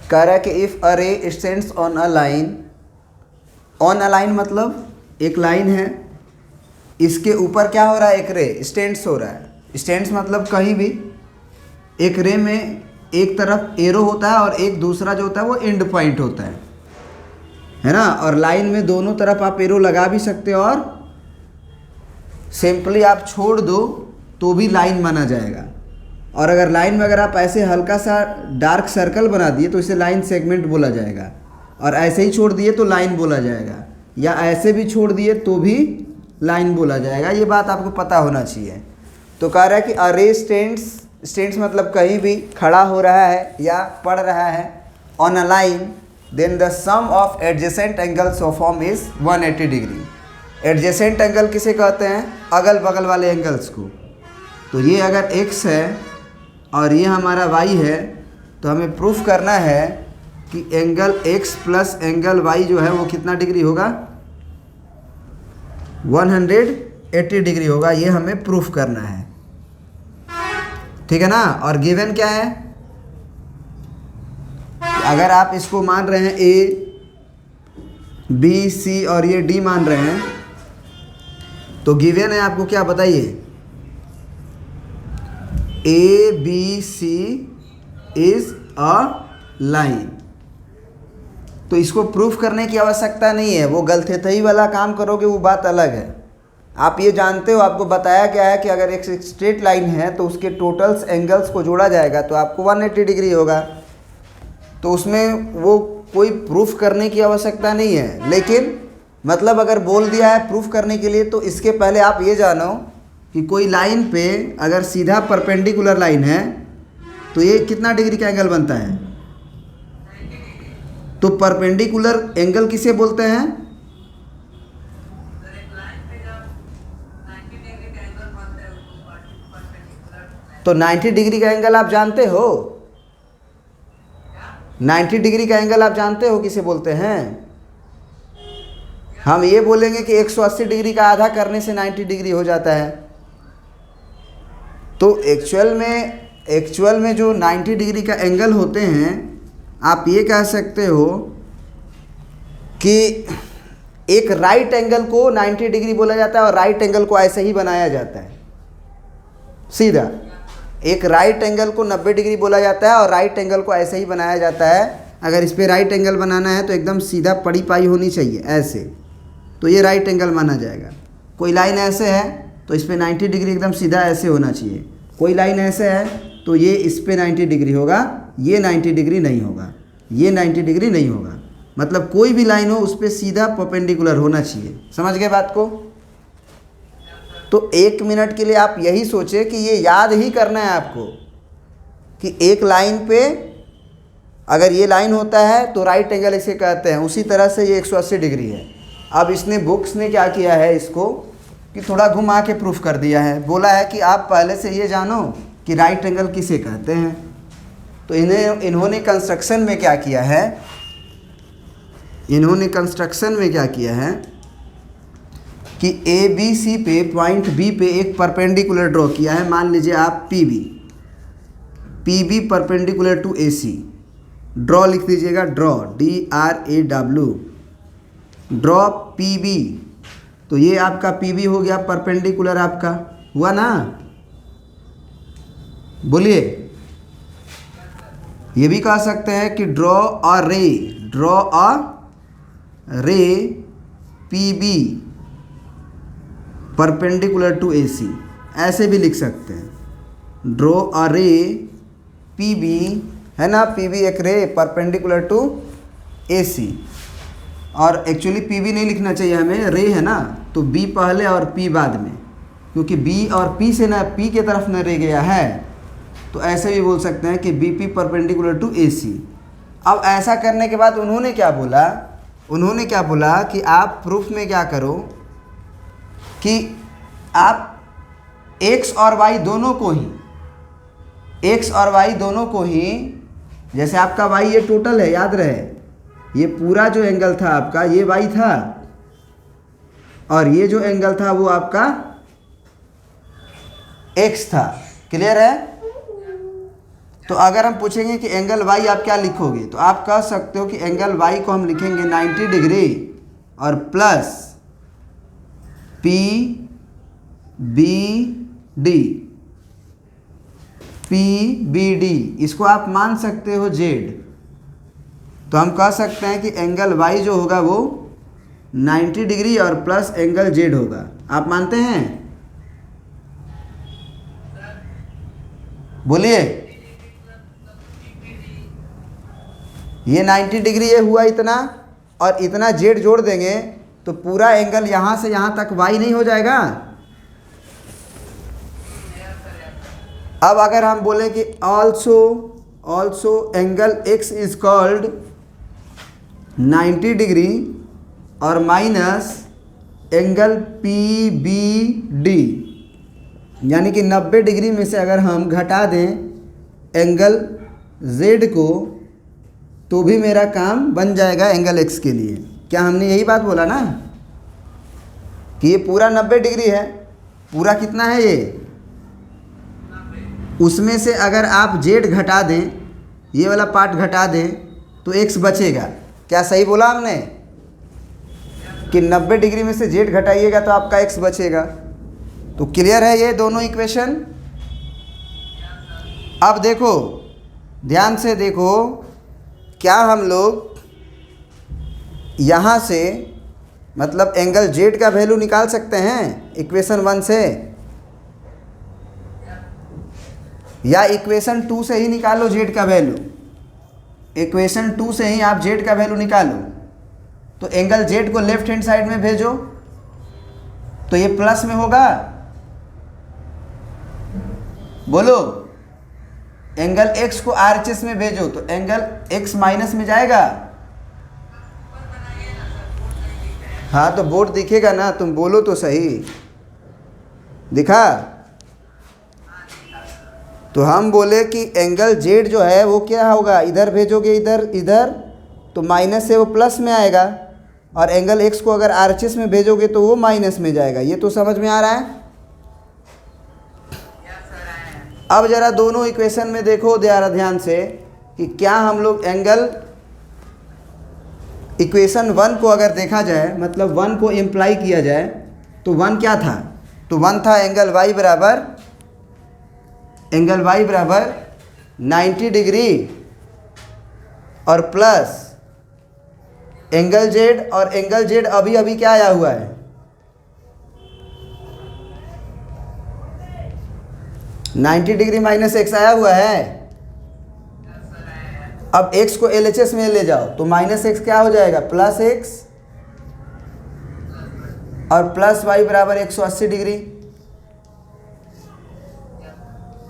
कह रहा है कि इफ़ अ रे stands on a line, on a line मतलब एक लाइन है, इसके ऊपर क्या हो रहा है, एक रे स्टैंड्स हो रहा है। स्टैंड्स मतलब कहीं भी एक रे में एक तरफ एरो होता है और एक दूसरा जो होता है वो एंड पॉइंट होता है ना। और लाइन में दोनों तरफ आप एरो लगा भी सकते हो और सिंपली आप छोड़ दो तो भी लाइन माना जाएगा। और अगर लाइन में अगर आप ऐसे हल्का सा डार्क सर्कल बना दिए तो इसे लाइन सेगमेंट बोला जाएगा, और ऐसे ही छोड़ दिए तो लाइन बोला जाएगा, या ऐसे भी छोड़ दिए तो भी लाइन बोला जाएगा। ये बात आपको पता होना चाहिए। तो कह रहा है कि अ रे स्टैंड्स मतलब कहीं भी खड़ा हो रहा है या पड़ रहा है on a line, then the sum of adjacent angles of form is 180 degree. Adjacent angle किसे कहते हैं, अगल बगल वाले एंगल्स को। तो ये अगर x है और ये हमारा y है तो हमें प्रूफ करना है कि angle x plus angle y जो है वो कितना डिग्री होगा, 180 डिग्री होगा। ये हमें प्रूफ करना है, ठीक है ना। और गिवन क्या है, अगर आप इसको मान रहे हैं a b c और ये d मान रहे हैं, तो गिवन है आपको क्या बताइए, A B C is a line. तो इसको प्रूफ करने की आवश्यकता नहीं है, वो गलथेथई वाला काम करोगे वो बात अलग है। आप ये जानते हो, आपको बताया गया है कि अगर एक स्ट्रेट लाइन है तो उसके टोटल्स एंगल्स को जोड़ा जाएगा तो आपको 180 डिग्री होगा। तो उसमें वो कोई प्रूफ करने की आवश्यकता नहीं है। लेकिन मतलब अगर बोल दिया है प्रूफ करने के लिए, तो इसके पहले आप ये जानो कि कोई लाइन पे अगर सीधा परपेंडिकुलर लाइन है तो ये कितना डिग्री का एंगल बनता है। तो परपेंडिकुलर एंगल किसे बोलते हैं, तो 90 डिग्री का एंगल आप जानते हो, 90 डिग्री का एंगल आप जानते हो किसे बोलते हैं। हम ये बोलेंगे कि 180 डिग्री का आधा करने से 90 डिग्री हो जाता है। तो एक्चुअल में जो 90 डिग्री का एंगल होते हैं, आप ये कह सकते हो कि एक राइट एंगल को 90 डिग्री बोला जाता है और राइट एंगल को ऐसे ही बनाया जाता है सीधा। एक राइट एंगल को 90 डिग्री बोला जाता है और राइट एंगल को ऐसे ही बनाया जाता है। अगर इस पर राइट एंगल बनाना है तो एकदम सीधा पड़ी पाई होनी चाहिए ऐसे, तो ये राइट एंगल माना जाएगा। कोई लाइन ऐसे है तो इस पर 90 डिग्री एकदम सीधा ऐसे होना चाहिए। कोई लाइन ऐसे है तो ये इस पर 90 डिग्री होगा, ये 90 डिग्री नहीं होगा, ये 90 डिग्री नहीं होगा। मतलब कोई भी लाइन हो उस पर सीधा परपेंडिकुलर होना चाहिए। समझ गए बात को। तो 1 मिनट के लिए आप यही सोचे कि ये याद ही करना है आपको कि एक लाइन पे अगर ये लाइन होता है तो राइट एंगल इसे कहते हैं, उसी तरह से ये 180 डिग्री है। अब इसने बुक्स ने क्या किया है, इसको कि थोड़ा घुमा के प्रूफ कर दिया है। बोला है कि आप पहले से ये जानो कि राइट एंगल किसे कहते हैं। तो इन्होंने कंस्ट्रक्शन में क्या किया है, इन्होंने कंस्ट्रक्शन में क्या किया है कि ए बी सी पे पॉइंट बी पे एक परपेंडिकुलर ड्रॉ किया है। मान लीजिए आप P B perpendicular to A C, draw लिख दीजिएगा, draw DRAW, draw P B. तो ये आपका पी बी हो गया परपेंडिकुलर, आपका हुआ ना, बोलिए। ये भी कह सकते हैं कि ड्रॉ अ रे P B perpendicular to A सी, ऐसे भी लिख सकते हैं। ड्रॉ अ रे पी बी, है ना, पी बी एक रे परपेंडिकुलर टू ए सी। और एक्चुअली पी बी नहीं लिखना चाहिए हमें, रे है ना, तो बी पहले और पी बाद में, क्योंकि बी और पी से ना पी के तरफ न रे गया है। तो ऐसे भी बोल सकते हैं कि B P perpendicular to A सी। अब ऐसा करने के बाद उन्होंने क्या बोला कि आप प्रूफ में क्या करो कि आप x और y दोनों को ही, जैसे आपका y ये टोटल है, याद रहे, ये पूरा जो एंगल था आपका ये y था, और ये जो एंगल था वो आपका x था। क्लियर है। तो अगर हम पूछेंगे कि एंगल वाई आप क्या लिखोगे, तो आप कह सकते हो कि एंगल वाई को हम लिखेंगे 90 डिग्री और प्लस पी बी डी, इसको आप मान सकते हो जेड। तो हम कह सकते हैं कि एंगल वाई जो होगा वो 90 डिग्री और प्लस एंगल जेड होगा। आप मानते हैं? बोलिए। ये 90 डिग्री ये हुआ इतना, और इतना जेड जोड़ देंगे तो पूरा एंगल यहाँ से यहाँ तक वाई नहीं हो जाएगा। अब अगर हम बोलें कि also angle x is called 90 degree और minus angle P B D, यानी कि 90 डिग्री में से अगर हम घटा दें एंगल जेड को तो भी मेरा काम बन जाएगा एंगल एक्स के लिए। क्या हमने यही बात बोला ना कि ये पूरा 90 डिग्री है। पूरा कितना है ये? उसमें से अगर आप जेड घटा दें, ये वाला पार्ट घटा दें, तो एक्स बचेगा। क्या सही बोला हमने कि 90 डिग्री में से जेड घटाइएगा तो आपका एक्स बचेगा? तो क्लियर है ये दोनों इक्वेशन। अब देखो, ध्यान से देखो, क्या हम लोग यहाँ से मतलब एंगल जेड का वैल्यू निकाल सकते हैं इक्वेशन 1 से, या इक्वेशन 2 से ही निकालो जेड का वैल्यू? इक्वेशन 2 से ही आप जेड का वैल्यू निकालो। तो एंगल जेड को लेफ्ट हैंड साइड में भेजो तो ये प्लस में होगा। बोलो। एंगल एक्स को आरएचएस में भेजो तो एंगल एक्स माइनस में जाएगा। हाँ तो बोर्ड दिखेगा ना, तुम बोलो तो सही। दिखा? तो हम बोले कि एंगल जेड जो है वो क्या होगा, इधर भेजोगे इधर तो माइनस से वो प्लस में आएगा, और एंगल एक्स को अगर आरएचएस में भेजोगे तो वो माइनस में जाएगा। ये तो समझ में आ रहा है? अब ज़रा दोनों इक्वेशन में देखो ज़रा ध्यान से कि क्या हम लोग एंगल इक्वेशन 1 को अगर देखा जाए, मतलब 1 को इम्प्लाई किया जाए, तो 1 क्या था? तो 1 था एंगल वाई बराबर 90 डिग्री और प्लस एंगल जेड, और एंगल जेड अभी क्या आया हुआ है? 90 डिग्री माइनस एक्स आया हुआ है। अब एक्स को एलएचएस में ले जाओ तो माइनस एक्स क्या हो जाएगा? प्लस एक्स, और प्लस वाई बराबर 180 डिग्री।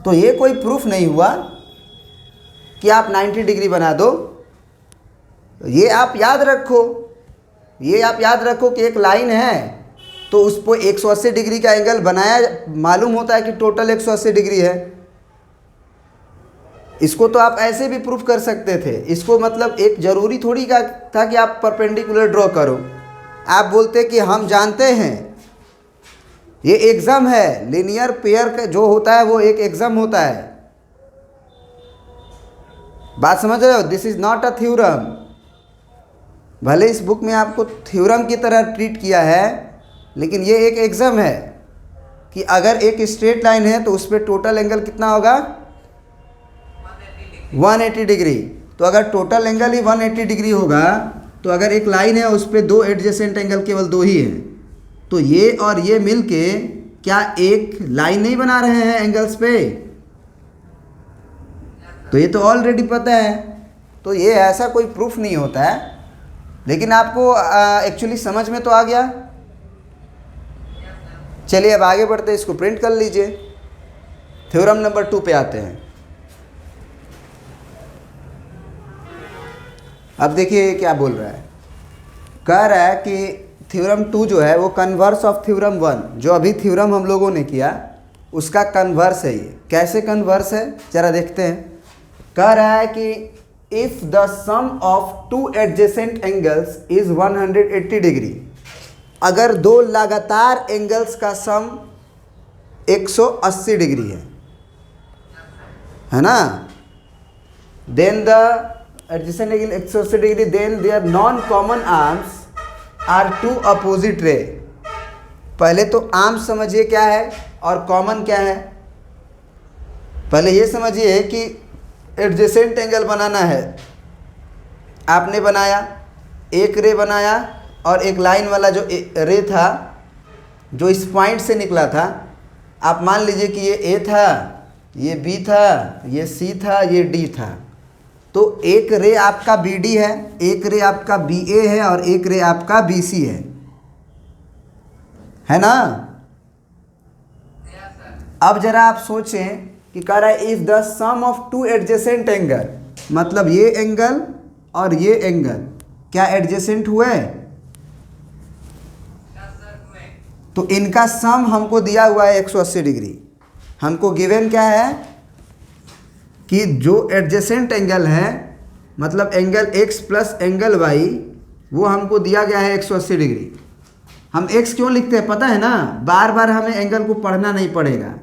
तो ये कोई प्रूफ नहीं हुआ कि आप 90 डिग्री बना दो। ये आप याद रखो कि एक लाइन है तो उस पर 180 डिग्री का एंगल बनाया, मालूम होता है कि टोटल 180 डिग्री है। इसको तो आप ऐसे भी प्रूफ कर सकते थे। इसको मतलब एक ज़रूरी थोड़ी का था कि आप परपेंडिकुलर ड्रॉ करो। आप बोलते कि हम जानते हैं ये एग्जाम है, लीनियर पेयर का जो होता है वो एक एग्जाम होता है। बात समझ रहे हो? This is not a theorem. भले इस बुक में आपको थ्योरम की तरह ट्रीट किया है, लेकिन ये एक एग्जाम है कि अगर एक स्ट्रेट लाइन है तो उस पर टोटल एंगल कितना होगा? 180 डिग्री। तो अगर टोटल एंगल ही 180 डिग्री होगा तो अगर एक लाइन है उस पर 2 एडजेसेंट एंगल केवल 2 ही हैं, तो ये और ये मिलके क्या एक लाइन नहीं बना रहे हैं एंगल्स पे? तो ये तो ऑलरेडी पता है। तो ये ऐसा कोई प्रूफ नहीं होता है, लेकिन आपको एक्चुअली समझ में तो आ गया। चलिए अब आगे बढ़ते हैं, इसको प्रिंट कर लीजिए। थ्योरम नंबर 2 पे आते हैं। अब देखिए क्या बोल रहा है। कह रहा है कि थ्योरम 2 जो है वो कन्वर्स ऑफ थ्योरम 1, जो अभी थ्योरम हम लोगों ने किया उसका कन्वर्स है ये। कैसे कन्वर्स है जरा देखते हैं। कह रहा है कि if the sum of 2 adjacent angles is 180 degree, अगर 2 लगातार एंगल्स का सम 180 डिग्री है ना, then the adjacent angle 180 degree, then their non common arms are two opposite ray. पहले तो आर्म्स समझिए क्या है और कॉमन क्या है। पहले ये समझिए कि एडजेसेंट एंगल बनाना है, आपने बनाया, एक रे बनाया और एक लाइन वाला जो रे था जो इस पॉइंट से निकला था, आप मान लीजिए कि ये ए था, ये बी था, ये सी था, ये डी था। तो एक रे आपका बी डी है, एक रे आपका बी ए है और एक रे आपका बी सी है ना। अब जरा आप सोचें कि कह रहा है if the sum of two adjacent angle, मतलब ये एंगल और ये एंगल क्या एडजेसेंट हुए? तो इनका सम हमको दिया हुआ है 180 डिग्री। हमको गिवन क्या है कि जो एडजेसेंट एंगल है, मतलब angle x plus angle y, वो हमको दिया गया है 180 डिग्री। हम x क्यों लिखते हैं पता है ना? बार बार हमें एंगल को पढ़ना नहीं पड़ेगा।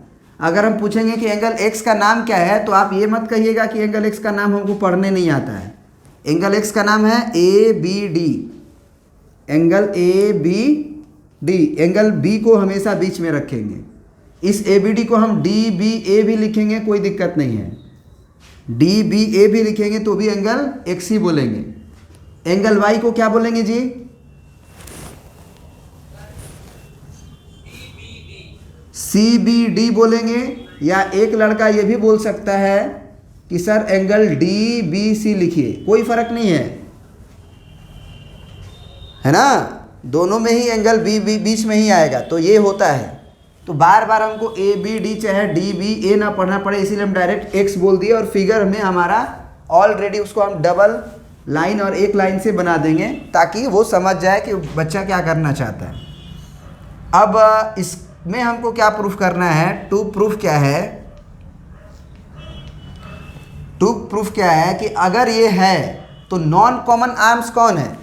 अगर हम पूछेंगे कि एंगल x का नाम क्या है, तो आप ये मत कहिएगा कि एंगल x का नाम हमको पढ़ने नहीं आता है। एंगल x का नाम है A B D, angle A B D. Angle b को हमेशा बीच में रखेंगे। इस ए बी डी को हम डी बी ए भी लिखेंगे, कोई दिक्कत नहीं है। डी बी ए भी लिखेंगे तो भी एंगल x ही बोलेंगे। एंगल y को क्या बोलेंगे जी? सी बी डी बोलेंगे। या एक लड़का ये भी बोल सकता है कि sir angle D B C लिखिए, कोई फर्क नहीं है ना। दोनों में ही एंगल बी बी बीच में ही आएगा, तो ये होता है। तो बार बार हमको ए बी डी चाहे डी बी ए ना पढ़ना पड़े, इसीलिए हम डायरेक्ट एक्स बोल दिए और फिगर में हमारा ऑलरेडी उसको हम डबल लाइन और एक लाइन से बना देंगे ताकि वो समझ जाए कि बच्चा क्या करना चाहता है। अब इसमें हमको क्या प्रूफ करना है? टू प्रूफ क्या है? टू प्रूफ क्या है कि अगर ये है तो नॉन कॉमन आर्म्स कौन है?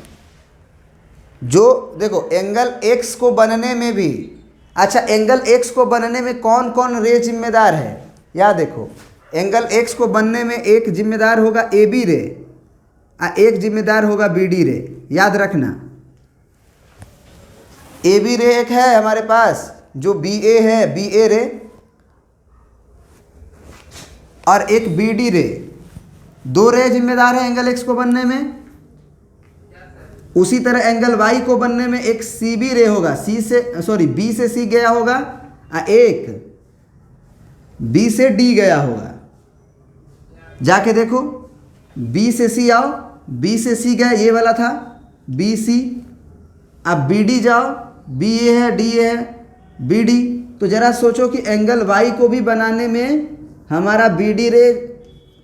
जो देखो एंगल एक्स को बनने में भी, अच्छा एंगल एक्स को बनने में कौन कौन रे जिम्मेदार है? या देखो एंगल एक्स को बनने में एक जिम्मेदार होगा ए बी रे, एक जिम्मेदार होगा बी डी रे। याद रखना, ए बी रे एक है हमारे पास जो बी ए है, बी ए रे, और एक बी डी रे। दो रे जिम्मेदार है एंगल एक्स को बनने में। उसी तरह एंगल y को बनने में एक सी बी रे होगा, बी से सी गया होगा, एक बी से डी गया होगा। जाके देखो, बी से सी आओ, बी से सी गया, ये वाला था बी सी। अब बी डी जाओ, बी ए है, डी ए है, बी डी। तो ज़रा सोचो कि एंगल y को भी बनाने में हमारा बी डी रे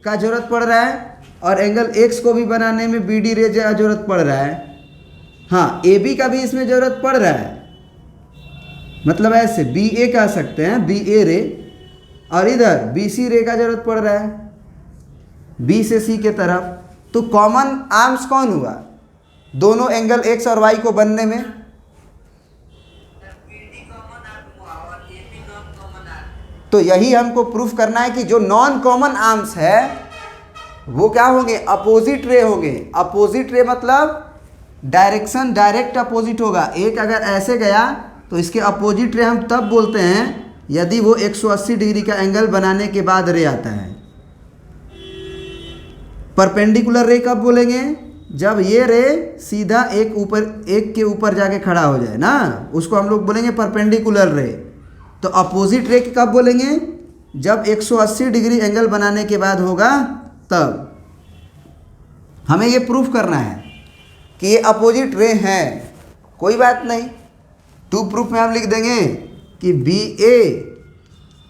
का ज़रूरत पड़ रहा है और एंगल x को भी बनाने में बी डी रे का ज़रूरत पड़ रहा है। हाँ, ए बी का भी इसमें ज़रूरत पड़ रहा है। मतलब ऐसे बी ए कह सकते हैं, बी ए रे, और इधर बी सी रे का ज़रूरत पड़ रहा है बी से सी के तरफ। तो कॉमन आर्म्स कौन हुआ दोनों एंगल एक्स और वाई को बनने में? तो यही हमको प्रूफ करना है कि जो नॉन कॉमन आर्म्स है वो क्या होंगे? अपोजिट रे होंगे। अपोजिट रे मतलब डायरेक्शन डायरेक्ट अपोजिट होगा। एक अगर ऐसे गया तो इसके अपोजिट रे हम तब बोलते हैं यदि वो 180 डिग्री का एंगल बनाने के बाद रे आता है। परपेंडिकुलर रे कब बोलेंगे? जब ये रे सीधा एक के ऊपर जाके खड़ा हो जाए ना, उसको हम लोग बोलेंगे परपेंडिकुलर रे। तो अपोजिट रे कब बोलेंगे? जब 180 डिग्री एंगल बनाने के बाद होगा तब। हमें ये प्रूफ करना है कि ये अपोजिट रे हैं। कोई बात नहीं, टू प्रूफ में हम लिख देंगे कि B A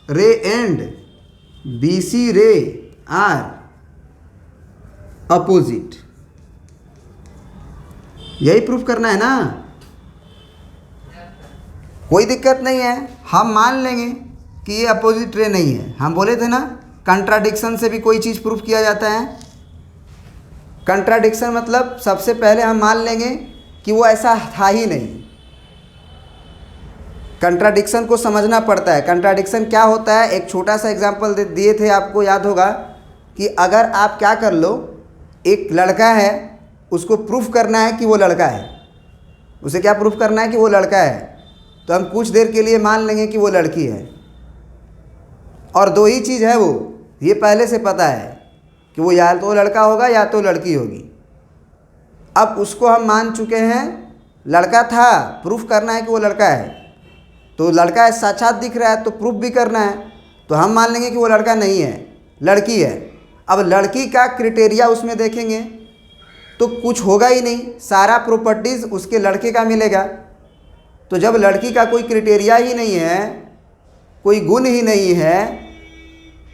ray and B C रे आर अपोजिट। यही प्रूफ करना है ना, कोई दिक्कत नहीं है। हम मान लेंगे कि ये अपोजिट रे नहीं है। हम बोले थे ना कंट्राडिक्शन से भी कोई चीज़ प्रूफ किया जाता है। कंट्राडिक्शन मतलब सबसे पहले हम मान लेंगे कि वो ऐसा था ही नहीं। कंट्राडिक्शन को समझना पड़ता है। कंट्राडिक्शन क्या होता है? एक छोटा सा एग्जांपल दिए थे, आपको याद होगा कि अगर आप क्या कर लो, एक लड़का है, उसको प्रूफ करना है कि वो लड़का है, उसे क्या प्रूफ करना है कि वो लड़का है, तो हम कुछ देर के लिए मान लेंगे कि वो लड़की है, और दो ही चीज़ है वो, ये पहले से पता है कि वो या तो लड़का होगा या तो लड़की होगी। अब उसको हम मान चुके हैं लड़का था, प्रूफ करना है कि वो लड़का है, तो लड़का है साक्षात दिख रहा है तो प्रूफ भी करना है, तो हम मान लेंगे कि वो लड़का नहीं है, लड़की है। अब लड़की का क्राइटेरिया उसमें देखेंगे तो कुछ होगा ही नहीं, सारा प्रॉपर्टीज़ उसके लड़के का मिलेगा। तो जब लड़की का कोई क्राइटेरिया ही नहीं है, कोई गुण ही नहीं है,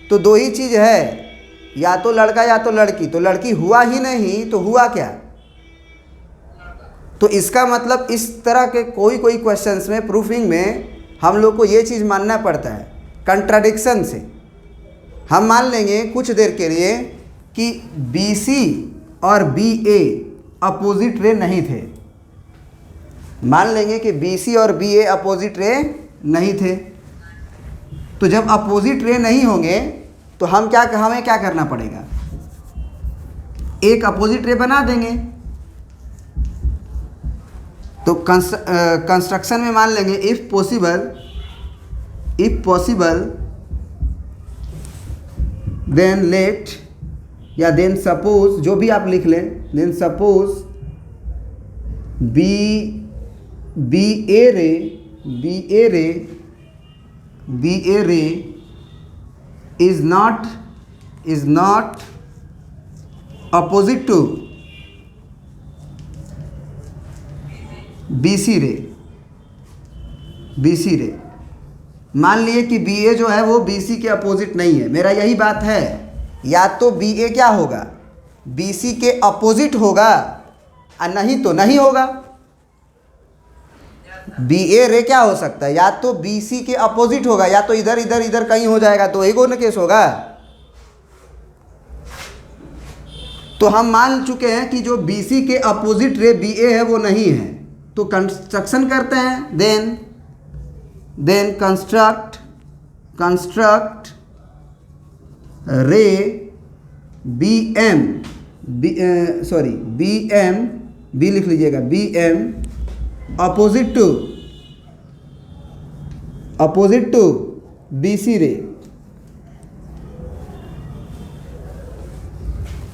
तो दो ही चीज़ है, या तो लड़का या तो लड़की, तो लड़की हुआ ही नहीं तो हुआ क्या। तो इसका मतलब इस तरह के कोई क्वेश्चंस में, प्रूफिंग में हम लोग को ये चीज़ मानना पड़ता है, कंट्राडिक्शन से हम मान लेंगे कुछ देर के लिए कि BC और BA अपोजिट रे नहीं थे। मान लेंगे कि BC और BA अपोजिट रे नहीं थे। तो जब अपोजिट रे नहीं होंगे तो हमें क्या करना पड़ेगा, एक अपोजिट रे बना देंगे। तो कंस्ट्रक्शन में मान लेंगे इफ़ पॉसिबल देन लेट, या देन सपोज, जो भी आप लिख लें, देन सपोज BA रे is not opposite to BC रे। मान लिए कि BA जो है वो BC के अपोजिट नहीं है, मेरा यही बात है, या तो BA क्या होगा, BC के अपोजिट होगा, और नहीं तो नहीं होगा। BA रे क्या हो सकता है, या तो BC के अपोजिट होगा, या तो इधर इधर इधर कहीं हो जाएगा, तो एक और केस होगा। तो हम मान चुके हैं कि जो BC के अपोजिट रे BA है वो नहीं है, तो कंस्ट्रक्शन करते हैं, देन कंस्ट्रक्ट रे BM, B लिख लीजिएगा, BM अपोजिट टू BC रे।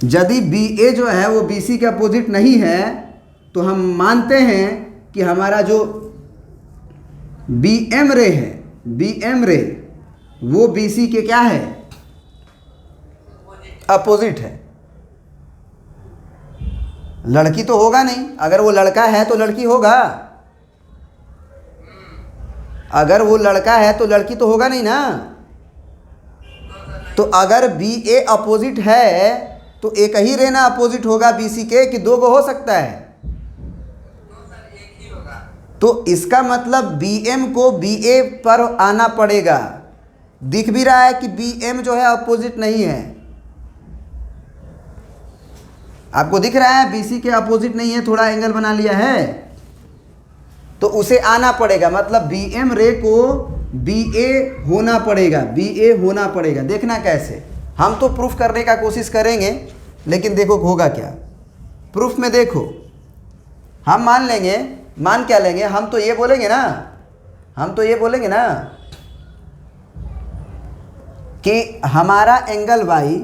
यदि BA जो है वो BC के अपोजिट नहीं है तो हम मानते हैं कि हमारा जो BM रे वो BC के क्या है, अपोजिट है। लड़की तो होगा नहीं, अगर वो लड़का है तो लड़की होगा, अगर वो लड़का है तो लड़की तो होगा नहीं ना। तो अगर BA अपोजिट है तो एक ही रहना अपोजिट होगा BC के, कि दो को हो सकता है। तो इसका मतलब BM को BA पर आना पड़ेगा। दिख भी रहा है कि BM जो है अपोजिट नहीं है, आपको दिख रहा है BC के अपोजिट नहीं है, थोड़ा एंगल बना लिया है, तो उसे आना पड़ेगा, मतलब BM रे को BA होना पड़ेगा। देखना कैसे, हम तो प्रूफ करने का कोशिश करेंगे, लेकिन देखो होगा क्या प्रूफ में। देखो हम मान क्या लेंगे, हम तो ये बोलेंगे ना कि हमारा एंगल Y,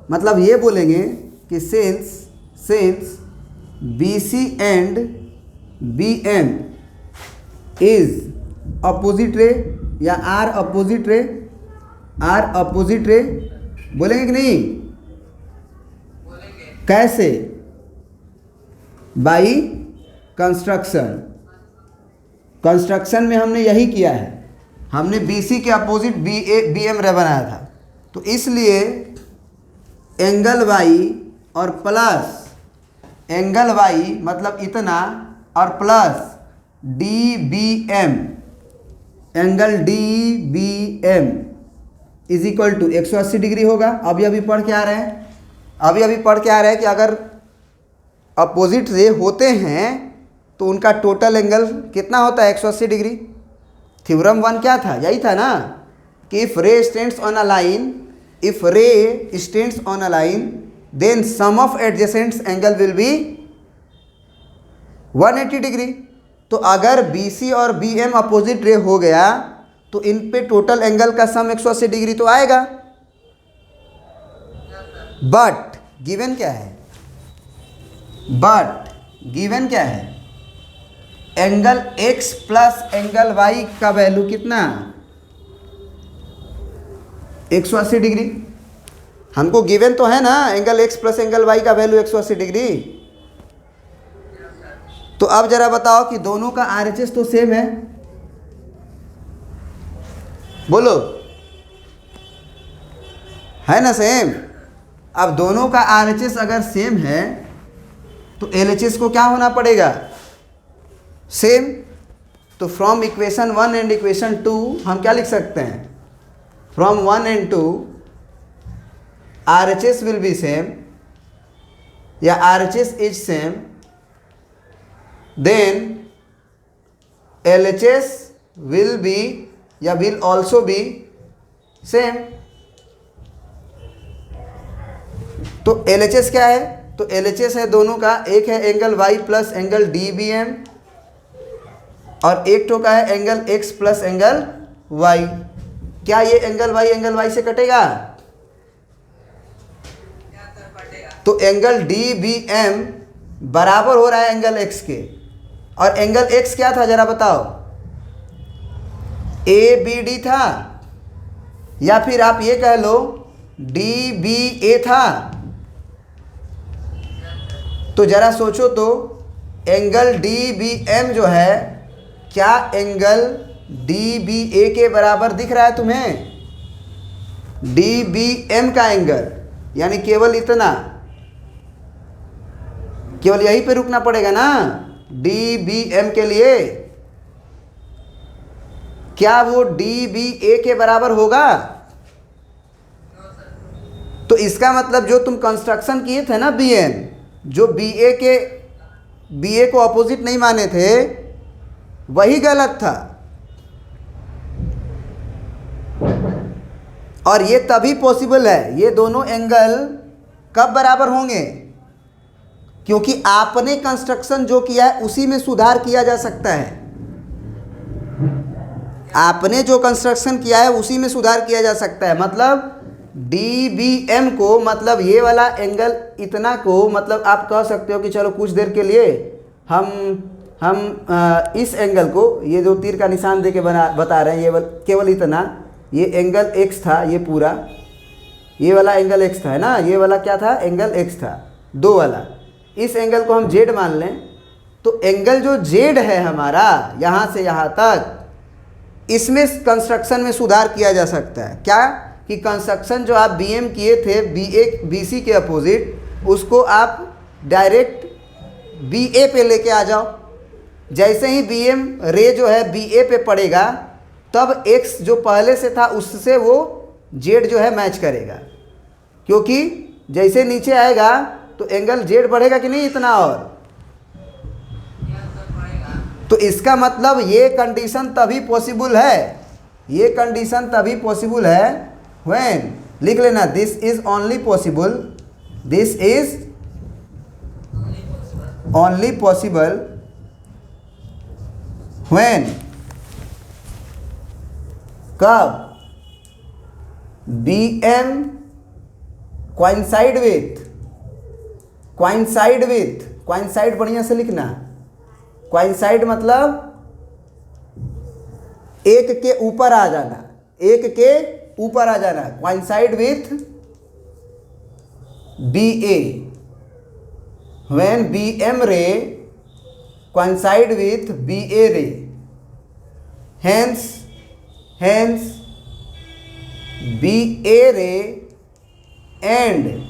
मतलब ये बोलेंगे कि since BC and BM is opposite ray, या R अपोजिट रे, बोलेंगे कि नहीं? कैसे? बाई कंस्ट्रक्शन में हमने यही किया है, हमने BC के अपोजिट BM रे बनाया था। तो इसलिए एंगल Y और प्लस एंगल Y मतलब इतना, और plus DBM, angle DBM is equal to 180 degree होगा। अभी पढ़ के आ रहे हैं कि अगर अपोजिट रे होते हैं तो उनका टोटल एंगल कितना होता है, 180 डिग्री। थ्योरम 1 क्या था, यही था ना कि इफ रे stands on a line if ray stands on a line then sum of adjacent angle will be 180 degree. तो अगर BC और BM अपोजिट रे हो गया तो इन पे टोटल एंगल का सम 180 डिग्री तो आएगा। बट गिवन क्या है, angle x plus angle y का वैल्यू कितना, 180 डिग्री। हमको गिवन तो है ना angle x plus angle y का वैल्यू 180 डिग्री। तो अब जरा बताओ कि दोनों का RHS तो सेम है, बोलो, है ना सेम। अब दोनों का RHS अगर सेम है तो LHS को क्या होना पड़ेगा, सेम। तो फ्रॉम इक्वेशन 1 एंड इक्वेशन 2 हम क्या लिख सकते हैं, from 1 and 2 RHS will be same या RHS is same, then LHS will be या विल ऑल्सो बी सेम। तो LHS क्या है, तो LHS है दोनों का, एक है angle y plus angle DBM और एक तो का है angle x plus angle y। क्या ये एंगल y से कटेगा, तो एंगल DBM बराबर हो रहा है एंगल x के, और एंगल x क्या था जरा बताओ, ABD था या फिर आप ये कह लो DBA था। तो जरा सोचो तो एंगल DBM जो है क्या एंगल DBA के बराबर दिख रहा है तुम्हें, DBM का एंगल, यानी केवल इतना, केवल यहीं पे रुकना पड़ेगा ना DBM के लिए। क्या वो DBA के बराबर होगा, तो इसका मतलब जो तुम कंस्ट्रक्शन किए थे ना BN, जो BA को अपोजिट नहीं माने थे वही गलत था। और ये तभी पॉसिबल है, ये दोनों एंगल कब बराबर होंगे, क्योंकि आपने कंस्ट्रक्शन जो किया है उसी में सुधार किया जा सकता है। आपने जो कंस्ट्रक्शन किया है उसी में सुधार किया जा सकता है। मतलब DBM को, मतलब ये वाला एंगल इतना को, मतलब आप कह सकते हो कि चलो कुछ देर के लिए हम इस एंगल को, ये जो तीर का निशान दे के बता रहे हैं, ये केवल इतना, ये एंगल x था, ये पूरा ये वाला एंगल x था, है ना, ये वाला क्या था, एंगल x था, दो वाला। इस एंगल को हम z मान लें, तो एंगल जो z है हमारा यहाँ से यहाँ तक, इसमें कंस्ट्रक्शन में सुधार किया जा सकता है। क्या कि कंस्ट्रक्शन जो आप BM किए थे BC के अपोजिट, उसको आप डायरेक्ट BA पे लेके आ जाओ। जैसे ही BM रे जो है BA पे पड़ेगा, तब X जो पहले से था उससे वो Z जो है मैच करेगा, क्योंकि जैसे नीचे आएगा तो एंगल Z बढ़ेगा कि नहीं इतना, और तो इसका मतलब ये कंडीशन तभी पॉसिबल है, ये कंडीशन तभी पॉसिबल है व्हेन, लिख लेना, this is only possible, this is only possible when, कब, BM coincide with, coincide बढ़िया से लिखना, coincide मतलब एक के ऊपर आ जाना, एक के ऊपर आ जाना, coincide with BA, when BM ray coincide with BA ray, hence BA ray and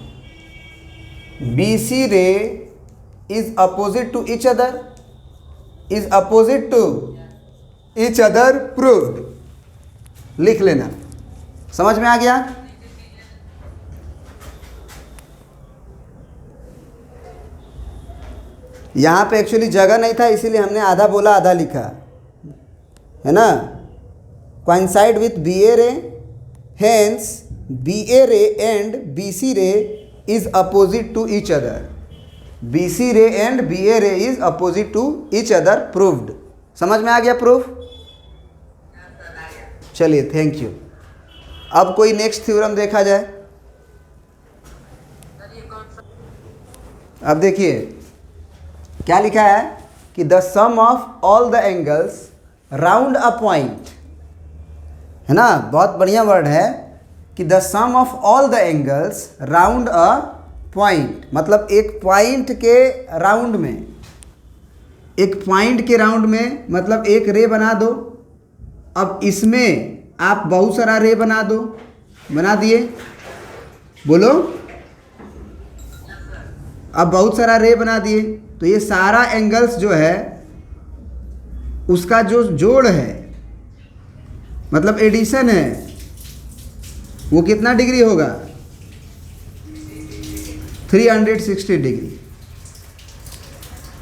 BC ray is opposite to each other, is opposite to each other proved। लिख लेना, समझ में आ गया। यहाँ पे एक्चुअली जगह नहीं था, इसीलिए हमने आधा बोला आधा लिखा, है ना। coincide with BA ray, hence B A ray and B C ray is opposite to each other. B C ray and B A ray is opposite to each other proved. समझ में आ गया प्रूफ? चलिए thank you. अब कोई next theorem देखा जाए। अब देखिए क्या लिखा है कि the sum of all the angles round a point, है ना, बहुत बढ़िया वर्ड है कि the sum of all the angles round a point, मतलब एक पॉइंट के राउंड में, एक पॉइंट के राउंड में मतलब एक रे बना दो। अब इसमें आप बहुत सारा रे बना दो, बना दिए, बोलो। अब बहुत सारा रे बना दिए तो ये सारा एंगल्स जो है उसका जो जोड़ है, मतलब एडिशन है, वो कितना डिग्री होगा? 360 डिग्री,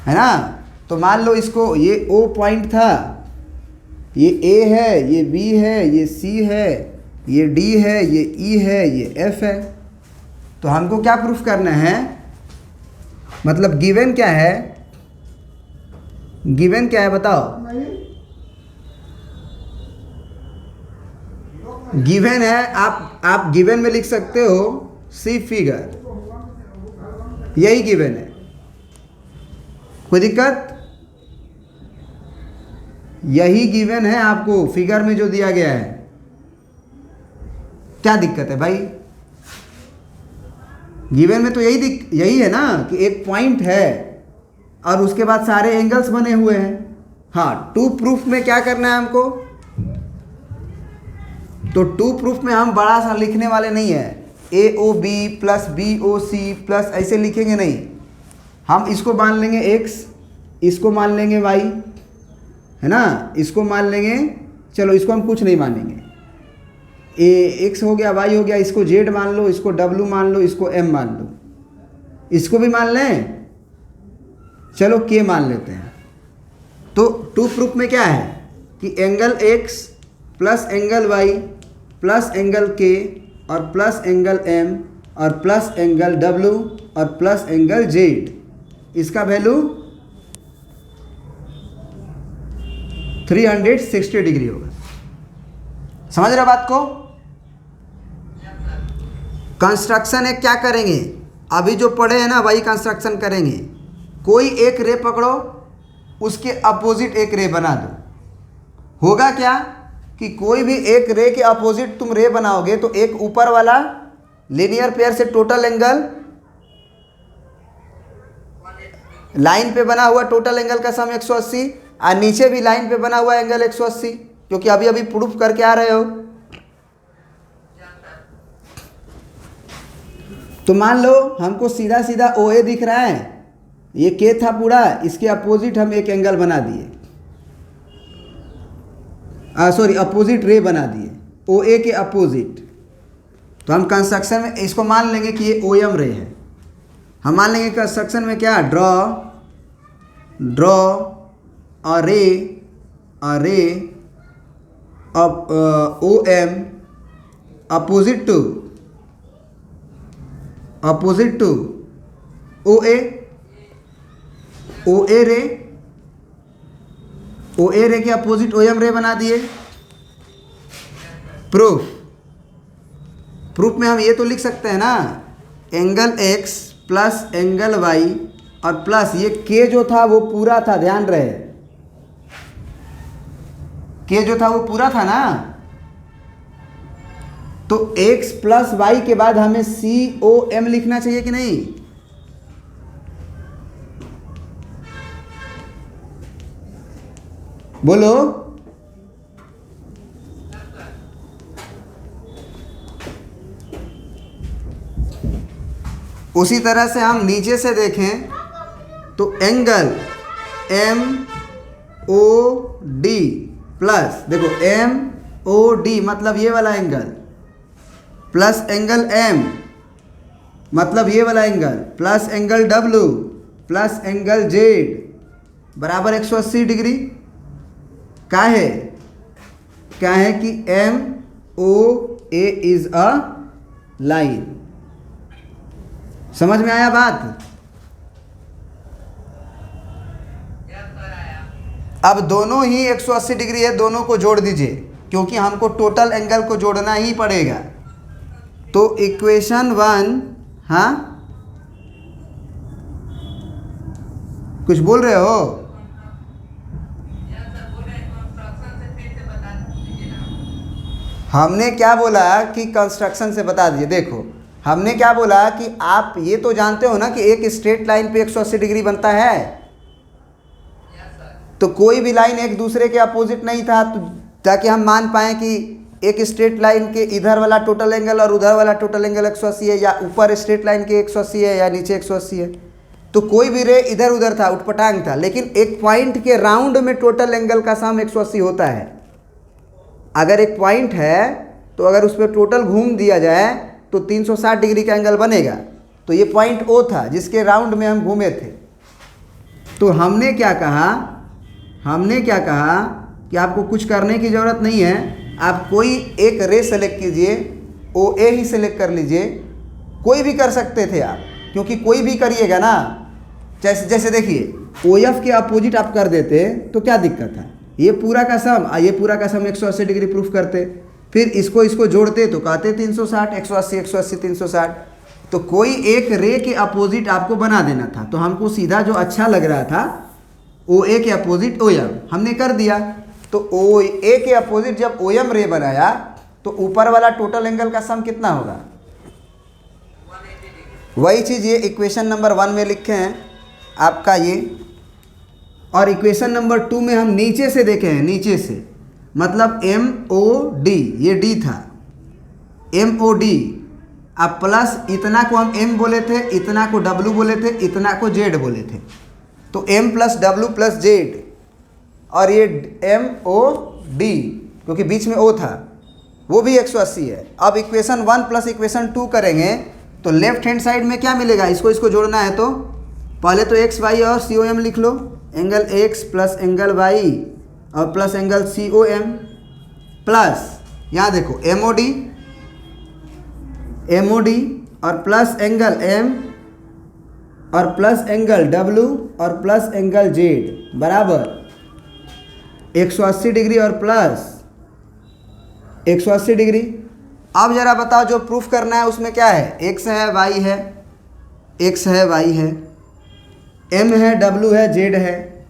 है ना। तो मान लो इसको, ये ओ पॉइंट था, ये ए है, ये बी है, ये सी है, ये डी है, ये ई है, ये एफ है। तो हमको क्या प्रूफ करना है, मतलब गिवन क्या है, गिवन क्या है बताओ? गिवन है, आप गिवन में लिख सकते हो सी फिगर, यही गिवन है, कोई दिक्कत? यही गिवन है आपको फिगर में जो दिया गया है, क्या दिक्कत है भाई? गिवन में तो यही है ना कि एक पॉइंट है और उसके बाद सारे एंगल्स बने हुए हैं। हाँ, टू प्रूफ में क्या करना है हमको? तो टू प्रूफ में हम बड़ा सा लिखने वाले नहीं है, A O B plus B O C plus ऐसे लिखेंगे नहीं। हम इसको मान लेंगे x, इसको मान लेंगे y, है ना, इसको मान लेंगे, चलो इसको हम कुछ नहीं मानेंगे, ए x हो गया, y हो गया, इसको z मान लो, इसको w मान लो, इसको m मान लो, इसको भी मान लें, चलो k मान लेते हैं। तो टू प्रूफ में क्या है कि angle x plus angle y plus angle k और प्लस एंगल m और प्लस एंगल w और प्लस एंगल z, इसका वैल्यू 360 डिग्री होगा। समझ रहे बात को? कंस्ट्रक्शन एक क्या करेंगे, अभी जो पढ़े हैं ना वही कंस्ट्रक्शन करेंगे। कोई एक रे पकड़ो, उसके अपोजिट एक रे बना दो। होगा क्या कि कोई भी एक रे के अपोजिट तुम रे बनाओगे तो एक ऊपर वाला लीनियर पेयर से टोटल एंगल, लाइन पे बना हुआ टोटल एंगल का सम 180, और नीचे भी लाइन पे बना हुआ एंगल 180, क्योंकि अभी अभी प्रूफ करके आ रहे हो। तो मान लो हमको सीधा सीधा OA दिख रहा है, ये K था पूरा, इसके अपोजिट हम एक एंगल बना दिए, सॉरी अपोजिट रे बना दिए, OA के अपोजिट। तो हम कंस्ट्रक्शन में इसको मान लेंगे कि ये OM रे है। हम मान लेंगे कंस्ट्रक्शन में क्या, draw a ray of OM opposite to OA रे के अपोजिट OM रे बना दिए। प्रूफ में हम ये तो लिख सकते हैं ना, angle x plus angle y और प्लस ये k जो था वो पूरा था, ध्यान रहे, k जो था वो पूरा था ना, तो x प्लस वाई के बाद हमें COM लिखना चाहिए कि नहीं? बोलो। उसी तरह से हम नीचे से देखें तो एंगल MOD प्लस, देखो MOD मतलब ये वाला एंगल, प्लस एंगल M मतलब ये वाला angle, plus angle W plus angle Z बराबर 180 डिग्री। क्या है कि MOA इज अ लाइन। समझ में आया बात? अब दोनों ही 180 डिग्री है, दोनों को जोड़ दीजिए क्योंकि हमको टोटल एंगल को जोड़ना ही पड़ेगा। तो इक्वेशन 1, हाँ कुछ बोल रहे हो? हमने क्या बोला कि कंस्ट्रक्शन से बता दीजिए। देखो हमने क्या बोला कि आप ये तो जानते हो ना कि एक स्ट्रेट लाइन पे 180 डिग्री बनता है, तो कोई भी लाइन एक दूसरे के अपोजिट नहीं था, तो ताकि हम मान पाएँ कि एक स्ट्रेट लाइन के इधर वाला टोटल एंगल और उधर वाला टोटल एंगल 180 है, या ऊपर स्ट्रेट लाइन के 180 है या नीचे 180 है। तो कोई भी रे इधर उधर था, उठपटांग था, लेकिन एक पॉइंट के राउंड में टोटल एंगल का सम 180 होता है। अगर एक पॉइंट है तो अगर उस पर टोटल घूम दिया जाए तो 360 डिग्री का एंगल बनेगा। तो ये पॉइंट ओ था जिसके राउंड में हम घूमे थे। तो हमने क्या कहा कि आपको कुछ करने की ज़रूरत नहीं है, आप कोई एक रे सेलेक्ट कीजिए, ओ ए ही सेलेक्ट कर लीजिए, कोई भी कर सकते थे आप, क्योंकि कोई भी करिएगा ना, जैसे देखिए ओ एफ के अपोजिट आप कर देते तो क्या दिक्कत है, ये पूरा का सम 180 डिग्री प्रूफ करते, फिर इसको जोड़ते तो कहते 360, 180 180 360। तो कोई एक रे के अपोजिट आपको बना देना था, तो हमको सीधा जो अच्छा लग रहा था ओ ए के अपोजिट ओ एम हमने कर दिया। तो ओ ए के अपोजिट जब ओ एम रे बनाया तो ऊपर वाला टोटल एंगल का सम कितना होगा? वही चीज़ ये इक्वेशन नंबर 1 में लिखे हैं आपका ये, और इक्वेशन नंबर 2 में हम नीचे से देखे हैं, नीचे से मतलब एम ओ डी, ये डी था एम ओ डी, अब प्लस इतना को हम एम बोले थे, इतना को डब्लू बोले थे, इतना को जेड बोले थे। तो M plus W plus Z, और ये एम ओ डी क्योंकि बीच में ओ था वो भी 180 है। अब इक्वेशन 1 प्लस इक्वेशन 2 करेंगे तो लेफ्ट हैंड साइड में क्या मिलेगा? इसको जोड़ना है तो पहले तो एक्स वाई और सी ओ एम लिख लो, angle x plus angle y और plus angle C O M, plus यहाँ देखो एम ओ डी और प्लस एंगल एम और प्लस एंगल डब्लू और प्लस एंगल जेड बराबर 180 डिग्री और प्लस 180 डिग्री। अब जरा बताओ जो प्रूफ करना है उसमें क्या है? एक्स है, वाई है, एक्स है, वाई है, एम है, डब्लू है, जेड है,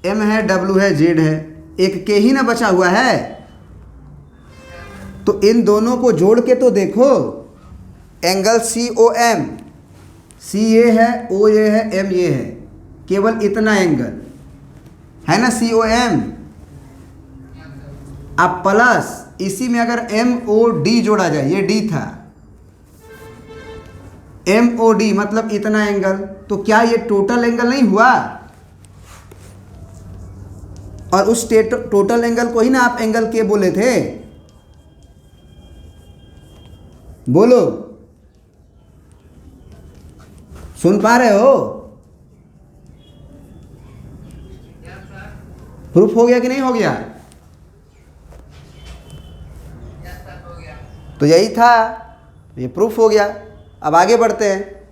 एम है, डब्लू है, जेड है, एक के ही ना बचा हुआ है। तो इन दोनों को जोड़ के तो देखो, एंगल सी ओ एम, सी ये है, ओ ये है, एम ये है, केवल इतना एंगल है ना सी ओ एम। अब प्लस इसी में अगर एम ओ डी जोड़ा जाए, ये डी था, एम ओ डी मतलब इतना एंगल, तो क्या ये टोटल एंगल नहीं हुआ? और उस टोटल एंगल को ही ना आप एंगल के बोले थे। बोलो, सुन पा रहे हो? प्रूफ हो गया कि नहीं हो गया? तो यही था, ये प्रूफ हो गया। अब आगे बढ़ते हैं।